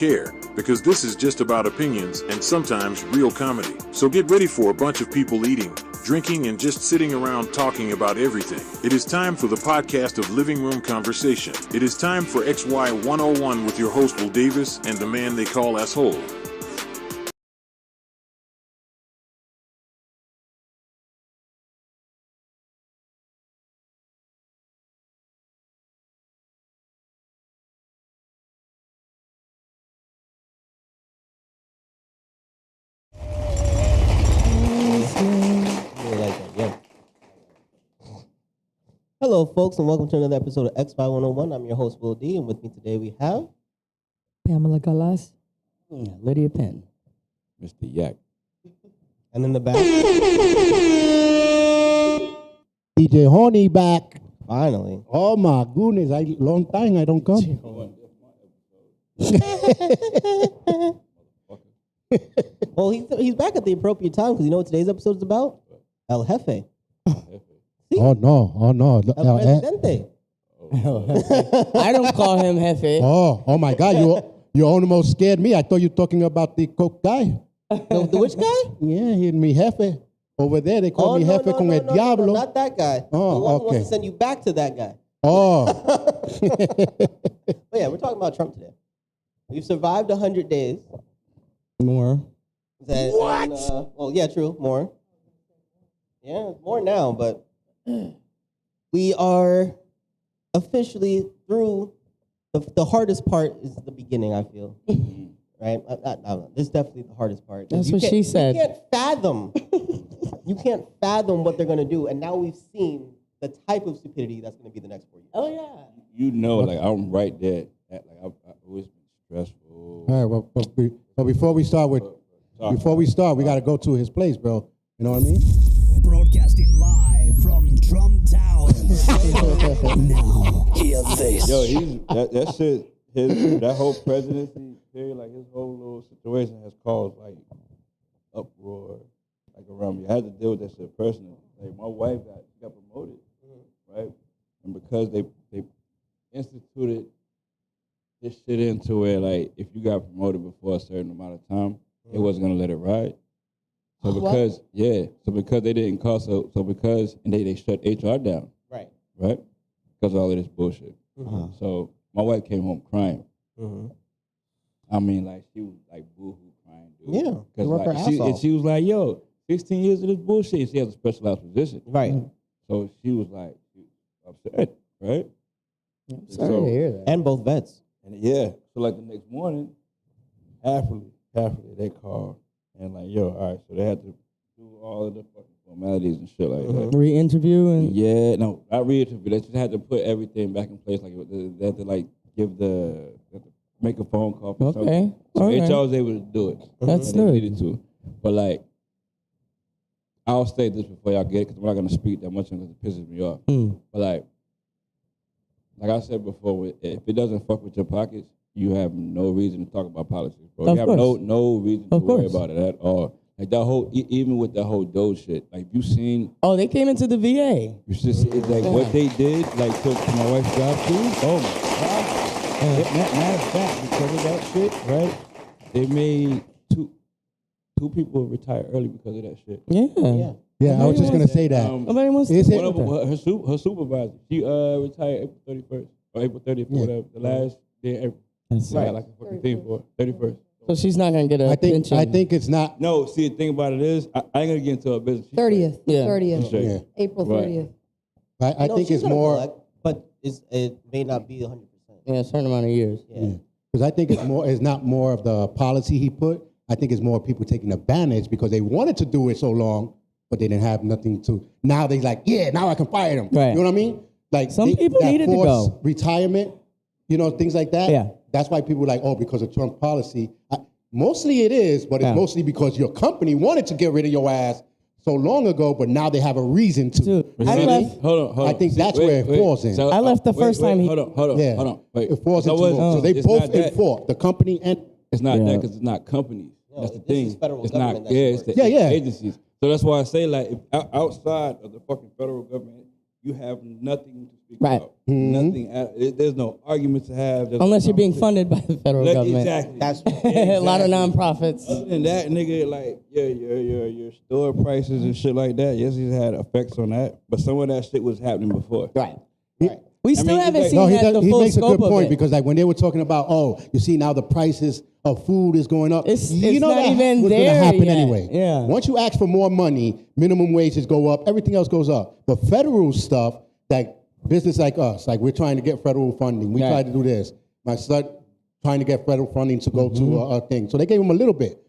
care, because this is just about opinions and sometimes real comedy. So get ready for a bunch of people eating, drinking, and just sitting around talking about everything. It is time for the podcast of Living Room Conversation. It is time for XY 101 with your host Will Davis and the man they call Asshole. Hello, folks, and welcome to another episode of XY 101. I'm your host, Will D, and with me today we have Pamela Galas, Lydia Penn, Mr. Yak. and in the back, DJ Horny back. finally. Oh my goodness, long time I don't come. Well, he's back at the appropriate time because you know what today's episode is about? El Jefe. Oh no. El Presidente. I don't call him Jefe. Oh my God, you almost scared me. I thought you were talking about the coke guy. The which guy? Yeah, he mi jefe. Over there they call me jefe con el diablo. No, not that guy. Oh, the one who okay. wants to send you back to that guy. Oh. But yeah, we're talking about Trump today. We've survived 100 days. More. What? Well, yeah, true, more. Yeah, more now, but we are officially through the hardest part is the beginning, I feel. Right? I don't know. This is definitely the hardest part. That's what she said. You can't fathom what they're going to do. And now we've seen the type of stupidity that's going to be the next 4 years. Oh, yeah. You know, like, I'm right there. I've always been stressful. All right, well, before we start, we got to go to his place, bro. You know what I mean? Broadcasting live from Trump Town. Now, hear this. Yo, that shit, that whole presidency period, like his whole little situation has caused like uproar, like around me. I had to deal with that shit personally. Like my wife got promoted, right? And because they instituted this shit into where like if you got promoted before a certain amount of time, it wasn't gonna let it ride. So because they didn't call because they shut HR down. Right? Because of all of this bullshit. Mm-hmm. So my wife came home crying. Mm-hmm. I mean, like she was like boohoo crying, dude. Yeah. Because Work her like ass off. she was like, yo, 16 years of this bullshit. She has a specialized position. Right. So she was like upset, right? I'm sorry to hear that. And both vets. And yeah. So like the next morning, happily, they called and like, yo, all right, so they had to do all of the fucking formalities and shit like that. Re-interview and Yeah, no, not re-interview. They just had to put everything back in place. Like they had to like they had to make a phone call for something. So Okay. HR was able to do it. That's They good. needed to. But like, I'll say this before y'all get it, because I'm not gonna speak that much because it pisses me off. But like I said before, if it doesn't fuck with your pockets, you have no reason to talk about politics, bro. Of You have course. no reason to worry about it at all. Like that whole, even with the whole Doge shit, like you seen, oh, they came into the VA. you should see, it's like what they did, like to my wife's job too. Oh my God. Matter of fact, because of that shit, right? They made two people retire early because of that shit. Yeah. Yeah, I was just gonna say that. Nobody wants to Is talk it- about that. Her supervisor, she retired April 31st or April 30th, or whatever, the last day of April. That's Right, right. like a fucking thing for 31st. So she's not going to get a pension. I think it's not. No, see, the thing about it is, I ain't gonna get into her business. She's 30th. Yeah. 30th. straight. Yeah. April Right. 30th. I No, think she's it's gonna more. collect, but it may not be 100%. Yeah, a certain amount of years. Yeah. Because I think it's not more of the policy he put. I think it's more people taking advantage because they wanted to do it so long, but they didn't have nothing to. Now they like, yeah, now I can fire them. Right. You know what I mean? Like Some people that needed to forced go. retirement, things like that. Yeah. That's why people are like, oh, because of Trump policy. Mostly it is, but it's mostly because your company wanted to get rid of your ass so long ago, but now they have a reason to. Dude, You know I what left- mean? Hold on. I think See, that's where it falls in. I left the first time he- Hold on. Yeah. Hold on. Wait. It falls into so they it's both not that. in fault, the company and. It's not Yeah. that because it's not companies. No, That's the this thing. is federal it's government not. Yeah, it's that's the Yeah, yeah. agencies. So that's why I say like, if outside of the fucking federal government, you have nothing to speak Right. about. Nothing. There's no argument to have. There's Unless no you're being conversation. funded by the federal government. Exactly. That's A lot of nonprofits. Other than that, nigga, like your store prices and shit like that. Yes, he's had effects on that, but some of that shit was happening before. Right. right. We still mean, haven't it's seen like- that the he full makes a scope good of point it. because like when they were talking about, oh, you see now the prices of food is going up. It's you know not that even was there gonna happen yet. anyway. Yeah. Once you ask for more money, minimum wages go up, everything else goes up. But federal stuff, like business like us, like we're trying to get federal funding. We Right. tried to do this. My son trying to get federal funding to go to a thing. So they gave him a little bit.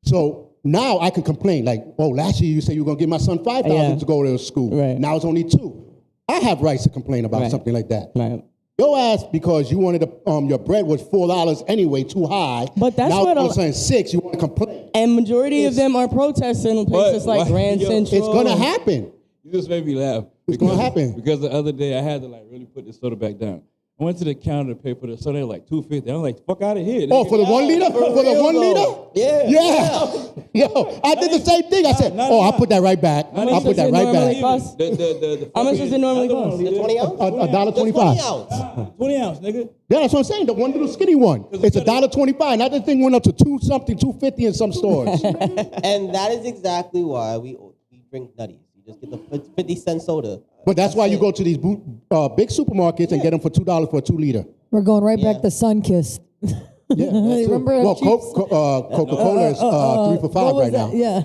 So now I can complain like, oh, last year you said you were gonna give my son $5,000 Yeah. to go to school. Right. Now it's only $2,000. I have rights to complain about Right. something like that. Right. Your ass, because you wanted to, your bread was $4 anyway, too high. But that's now what all a- of a sudden $6, you want to complain. And majority of them are protesting in places But- like Grand yo, Central. It's gonna happen. You just made me laugh. It's gonna happen. Because the other day I had to like really put the soda back down. I went to the counter to pay for the soda, like $2.50. I was like, fuck out of here. Oh, nigga. for the 1 liter? For the real 1 though. liter? Yeah. Yeah. Yo, I did the same thing. I said, Nah, oh, nah. I'll put that right back. much I'll put does that it right normally back. cost? How much does it normally cost? The 20 ounce? $1.25. 20 ounce. 20 ounce, nigga. Yeah, that's what I'm saying. The one little skinny one. It's $1.25. Now this thing went up to $2.50 in some stores. And that is exactly why we drink nutties. You just get the 50-cent soda. But that's why you go to these big supermarkets and get them for $2 for a 2 liter. We're going right Yeah. back to Sunkist. Yeah, that too. Remember well, how cheap- Coca-Cola is 3 for $5 what was right now. that? Yeah.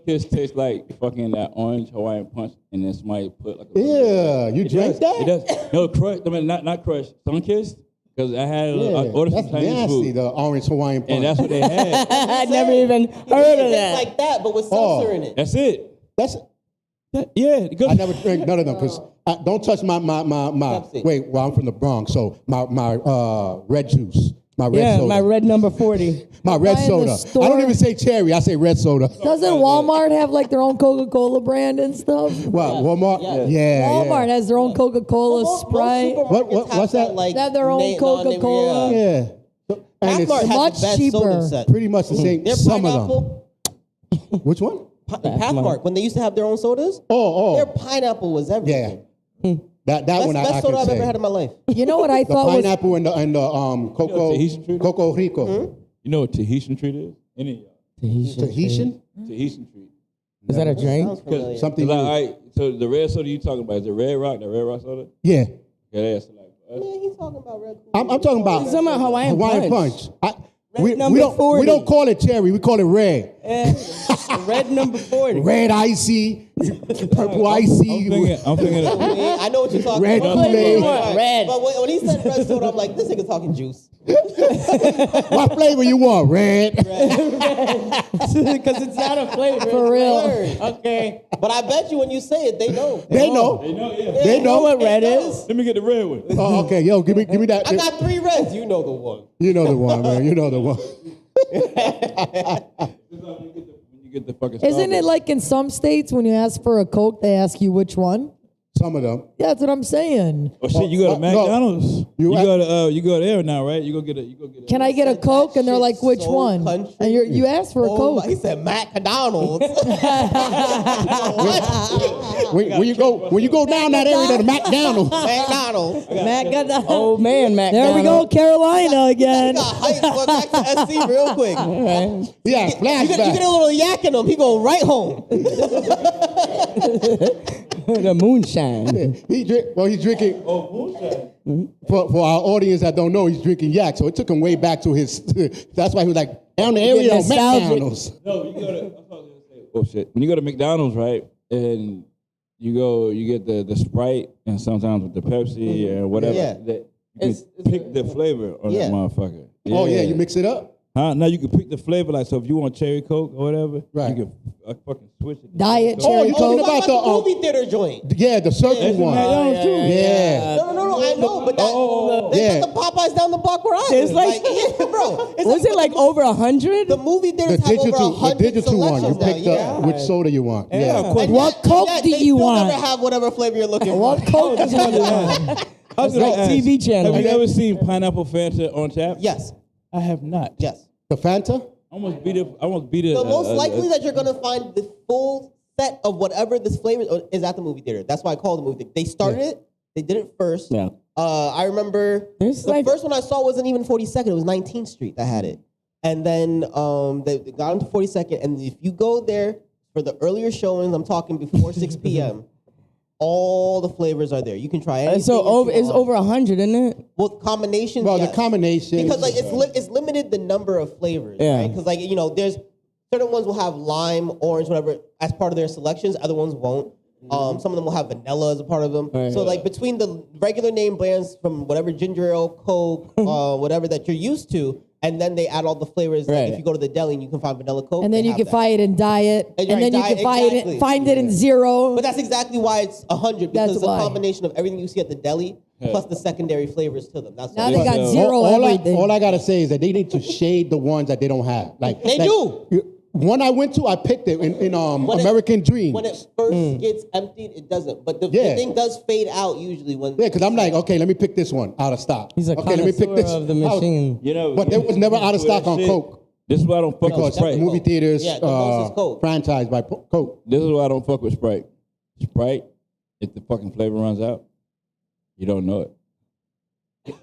Kiss tastes like fucking that orange Hawaiian punch, and then somebody put like a Yeah, you drank It that? does. No, crush. I mean, not crush. Sunkissed. Because I had I ordered that's some Chinese nasty, food, the orange Hawaiian punch. and that's what they had. I'd never even heard of It's that. like that, but with seltzer in it. That's it. That's Yeah. Because I never drank none of them because don't touch my Pepsi. wait. Well, I'm from the Bronx, so my red juice, my red Yeah, soda, my red number 40. my red Buy in the soda. I don't store. even say cherry. I say red soda. Doesn't Walmart have like their own Coca-Cola brand and stuff? What Walmart? Yeah. Yeah, Walmart has their own Coca-Cola, Most Sprite. supermarkets what's have that? Like, They have their own Coca-Cola. yeah. And Pathmark it's has much the best cheaper. soda set. pretty much the same. Their Some of them. pineapple, Which one? Pathmark, when they used to have their own sodas, their Oh. pineapple was Yeah. everything. That Best, one I best can soda I've say. ever had in my life. You know what I The thought was pineapple and the cocoa Tahitian treat? cocoa rico. you know what Tahitian treat is? Any of y'all. Tahitian? Tahitian treat. Is that a drink? Sounds familiar. Something. Like, new. all right, so the red soda you talking about is the Red Rock, the Red Rock soda? Yeah. Yeah, that's like Man, he's talking about Red Bull. I'm talking about He's talking about Hawaiian punch. We number don't 40. we don't call it cherry. We call it red. Red number 40. Red icy, purple icy. I'm thinking of, I know what you're talking Red about. Kool-Aid. Red. But when he said red soda, I'm like, this nigga talking juice. What flavor you want? Red. Because it's not a flavor. for real. Word. Okay. But I bet you when you say it, they know. They know. you know, yeah. They You know know. what red is? Let me get the red one. Oh, okay, yo, give me that. I got 3 reds. You know the one. You know the one, man. You know the one. When you get the fucking Isn't it Starbucks. like in some states when you ask for a Coke, they ask you which one? Some of them. Yeah, that's what I'm saying. Oh shit! You go to No. McDonald's. You You go there now, right? You go get a. Can I get a Coke? And they're shit like, which so one? country. And you asked for a Oh, Coke. my- he said McDonald's. When you go down that area to the McDonald's. McDonald's. Oh, man, Mac. There we go, Carolina He again. got hyped. Went back to SC real quick. Yeah, You get a flashback. little yak in him, he go right home. The moonshine. He's drinking. For our audience that don't know, he's drinking yak. So it took him way back to his. That's why he was like down the area of nostalgic. McDonald's. No, you go to. Oh shit! When you go to McDonald's, right, and you get the Sprite and sometimes with the Pepsi and whatever. Yeah. That you can pick the flavor on Yeah. that motherfucker. Oh yeah, you mix it up. Huh? Now you can pick the flavor, like, so if you want cherry Coke or whatever, Right. you can fucking switch it. Diet Oh, cherry you Coke. talking about the movie theater joint. Yeah, the circle That's one. McDonald's too. Yeah. No, I know, but that, they yeah. got the Popeyes down the block where I It's live. like- yeah, bro. It's Was it like over 100? the movie The theaters have over digital 100 one. You selections pick now. which soda you want. Yeah, Yeah. of course. And What yet- Coke and do yet you they want? still never have whatever flavor you're looking for. What Coke do you want? I was like gonna ask, TV channel. Have you ever seen pineapple Fanta on tap? Yes, I have not. yes. The Fanta? I almost beat it. The most likely that you're going to find the full set of whatever this flavor is at the movie theater. That's why I call it the movie theater. They started it. They did it first. Yeah. I remember the first one I saw wasn't even 42nd. It was 19th Street that had it. And then they got into 42nd. And if you go there for the earlier showings, I'm talking before 6 p.m., all the flavors are there. You can try anything. So it's over 100, isn't it? Well, combinations. Well, yes. the combination. Because like it's limited the number of flavors, Yeah. right? Because like there's certain ones will have lime, orange, whatever as part of their selections. Other ones won't. Some of them will have vanilla as a part of them. Right. So like between the regular name brands from whatever ginger ale, Coke, whatever that you're used to, and then they add all the flavors. Like Right. if you go to the deli and you can find vanilla Coke, And then they you have can that. find it in diet. And And then you diet, can find it in zero. But that's exactly why it's 100 because That's it's a why. combination of everything you see at the deli plus the secondary flavors to them. That's Now all. they got zero all everything. I gotta say is that they need to shade the ones that they don't have. Like They do. One I went to, I picked it in When American Dreams. When it first gets emptied, it doesn't. But the Yeah. thing does fade out usually when. Yeah, because I'm like, okay, let me pick this one out of stock. He's a okay, let me pick connoisseur this of the out. machine. You know, But there was never out of stock on Coke This is why I don't fuck with because Sprite. movie theaters Yeah, the most is Coke. franchised by Coke. This is why I don't fuck with Sprite. Sprite, if the fucking flavor runs out, you don't know it.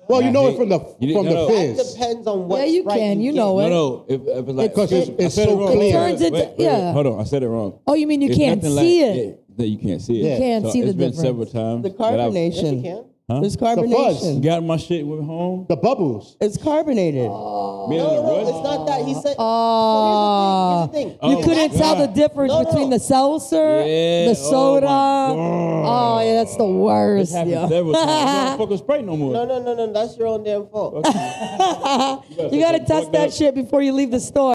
Well, you I know it hate- from the you didn't know. That fizz. depends on what. Yeah, you Sprite can. You know get. it. No, if it's like Because it's I said so it wrong. clear. It turns into- yeah. Hold on, I said it wrong. Oh, you mean you It's can't nothing see like- it? yeah, that you can't see it. You can't see the it's been difference. several times. The that I've Yes, you carbonation. can. Huh? It's fuzz. carbonation. got my shit with home. The bubbles. It's carbonated. Me in No, a no, rush. it's not that. He said. Oh. So here's the thing. Oh, You couldn't God. tell the difference No, between no. the seltzer, Yeah, the oh soda. my God. Oh, yeah, that's the This worst. happened Yeah. several times. I don't fuck with Sprite no more. No. That's your own damn fault. You got to test that shit before you leave the store.